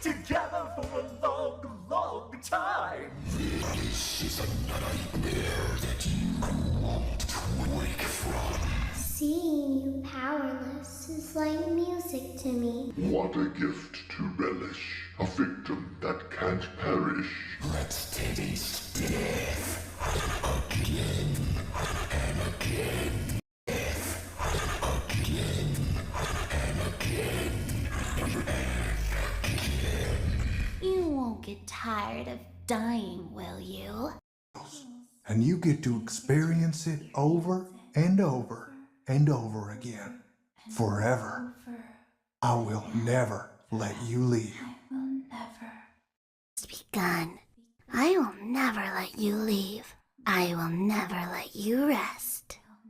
together for a long, long time. This is a nightmare that you won't wake from. Seeing you powerless is like music to me. What a gift to relish, a victim that can't perish. Let's taste death again and again. Death again and again and again. You won't get tired of dying, will you? And you get to experience it over and over and over again. Forever. I will never let you leave. It's begun. I will never let you leave. I will never let you rest.